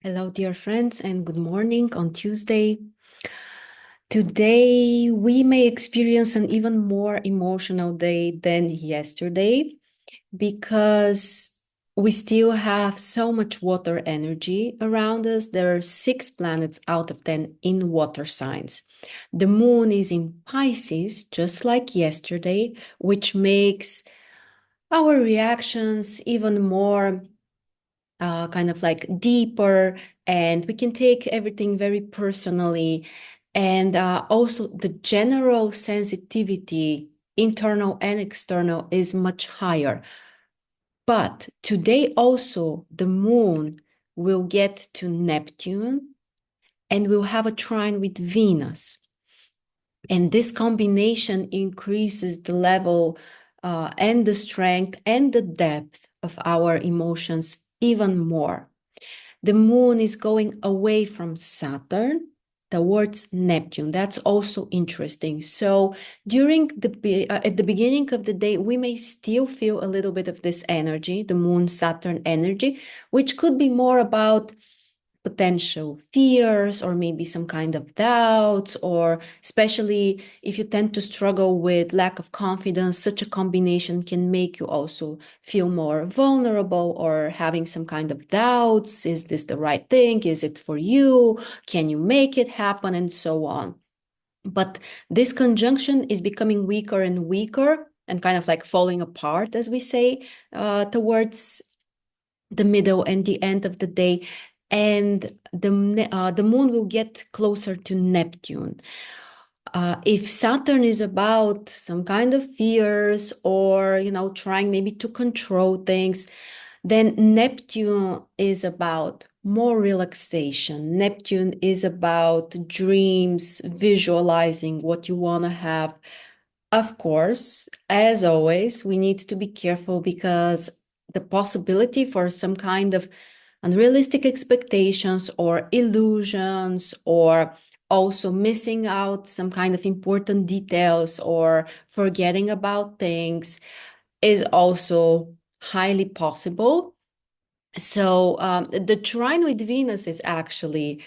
Hello, dear friends, and good morning on Tuesday. Today, we may experience an even more emotional day than yesterday because we still have so much water energy around us. There are 6 planets out of 10 in water signs. The moon is in Pisces, just like yesterday, which makes our reactions even more kind of like deeper, and we can take everything very personally. And also, the general sensitivity, internal and external, is much higher. But today, also, the moon will get to Neptune and we'll have a trine with Venus. And this combination increases the level and the strength and the depth of our emotions even more. The moon is going away from Saturn towards Neptune. That's also interesting. So during at the beginning of the day, we may still feel a little bit of this energy, the moon Saturn energy, which could be more about potential fears or maybe some kind of doubts, or especially if you tend to struggle with lack of confidence, such a combination can make you also feel more vulnerable or having some kind of doubts. Is this the right thing? Is it for you? Can you make it happen? And so on. But this conjunction is becoming weaker and weaker and kind of like falling apart, as we say, towards the middle and the end of the day. And the moon will get closer to Neptune. If Saturn is about some kind of fears or, trying maybe to control things, then Neptune is about more relaxation. Neptune is about dreams, visualizing what you want to have. Of course, as always, we need to be careful because the possibility for some kind of unrealistic expectations or illusions, or also missing out some kind of important details or forgetting about things, is also highly possible. So the trine with Venus is actually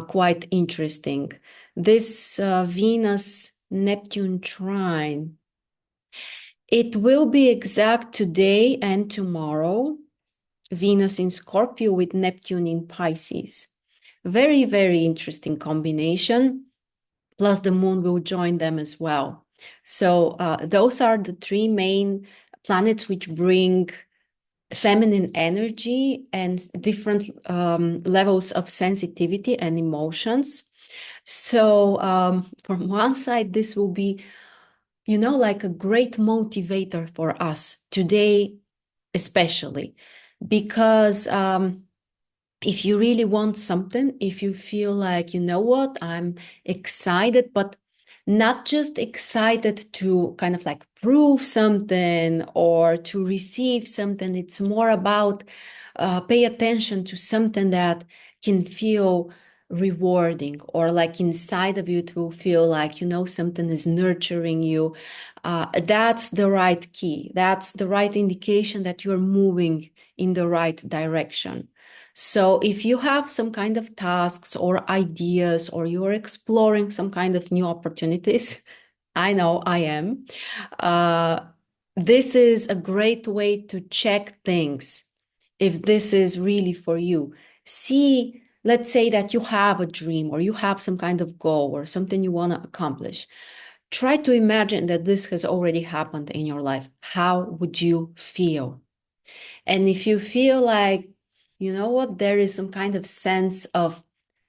quite interesting. This Venus Neptune trine, it will be exact today and tomorrow. Venus in Scorpio with Neptune in Pisces. Very, very interesting combination. Plus, the moon will join them as well. So, those are the 3 main planets which bring feminine energy and different levels of sensitivity and emotions. So, from one side, this will be, like a great motivator for us today, especially because if you really want something, if you feel like, what, I'm excited, but not just excited to kind of like prove something or to receive something, it's more about pay attention to something that can feel rewarding, or like inside of you it will feel like, something is nurturing you. That's the right key. That's the right indication that you're moving in the right direction. So if you have some kind of tasks or ideas, or you're exploring some kind of new opportunities, I know I am, uh, this is a great way to check things if this is really for you. See, let's say that you have a dream or you have some kind of goal or something you want to accomplish. Try to imagine that this has already happened in your life. How would you feel? And if you feel like, what, there is some kind of sense of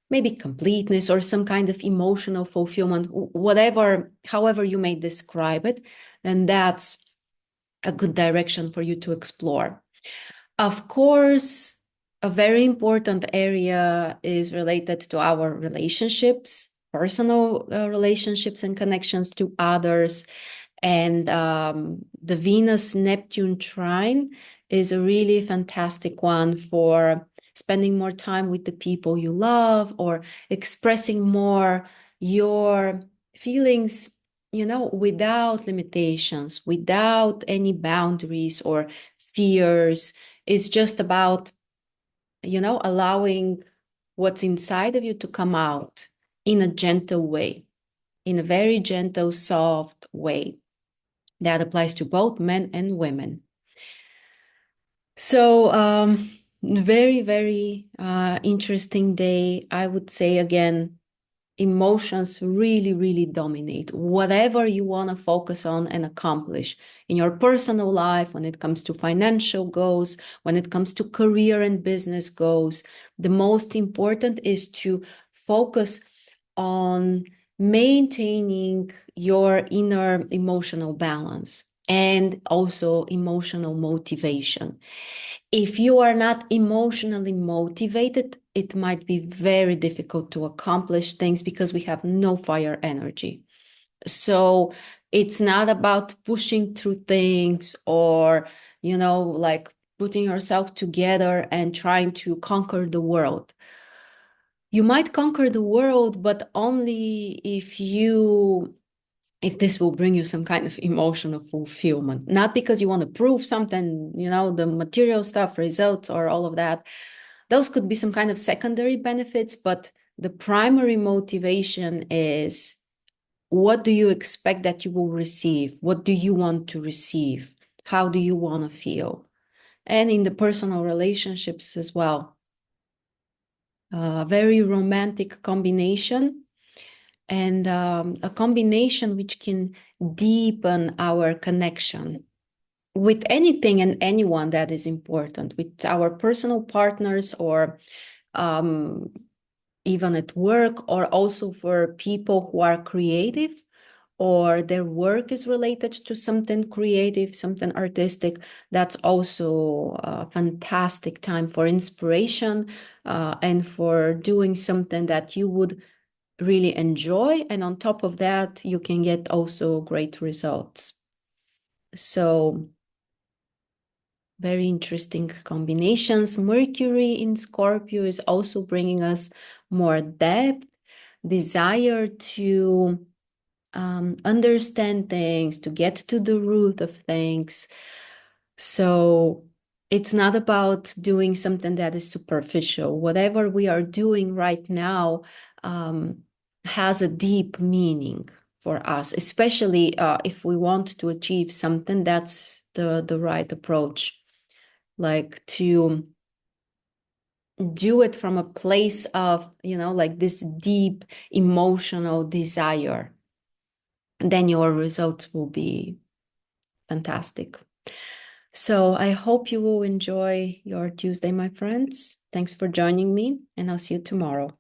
maybe completeness or some kind of emotional fulfillment, whatever, however you may describe it, then that's a good direction for you to explore. Of course, a very important area is related to our relationships, personal relationships and connections to others. And the Venus Neptune trine is a really fantastic one for spending more time with the people you love, or expressing more your feelings, without limitations, without any boundaries or fears. It's just about, allowing what's inside of you to come out in a gentle way, in a very gentle, soft way. That applies to both men and women. So, very, very interesting day. I would say again, emotions really, really dominate whatever you want to focus on and accomplish in your personal life, when it comes to financial goals, when it comes to career and business goals. The most important is to focus on maintaining your inner emotional balance and also emotional motivation. If you are not emotionally motivated, it might be very difficult to accomplish things because we have no fire energy. So it's not about pushing through things or, like putting yourself together and trying to conquer the world. You might conquer the world, but only if this will bring you some kind of emotional fulfillment, not because you want to prove something, the material stuff, results, or all of that. Those could be some kind of secondary benefits, but the primary motivation is, what do you expect that you will receive? What do you want to receive? How do you want to feel? And in the personal relationships as well. Very romantic combination, and a combination which can deepen our connection with anything and anyone that is important, with our personal partners, or um, even at work, or also for people who are creative or their work is related to something creative, something artistic. That's also a fantastic time for inspiration and for doing something that you would really enjoy. And on top of that, you can get also great results. So very interesting combinations. Mercury in Scorpio is also bringing us more depth, desire to understand things, to get to the root of things. So it's not about doing something that is superficial. Whatever we are doing right now has a deep meaning for us, especially if we want to achieve something. That's the right approach, like to do it from a place of, like this deep emotional desire. Then your results will be fantastic. So I hope you will enjoy your Tuesday, my friends. Thanks for joining me, and I'll see you tomorrow.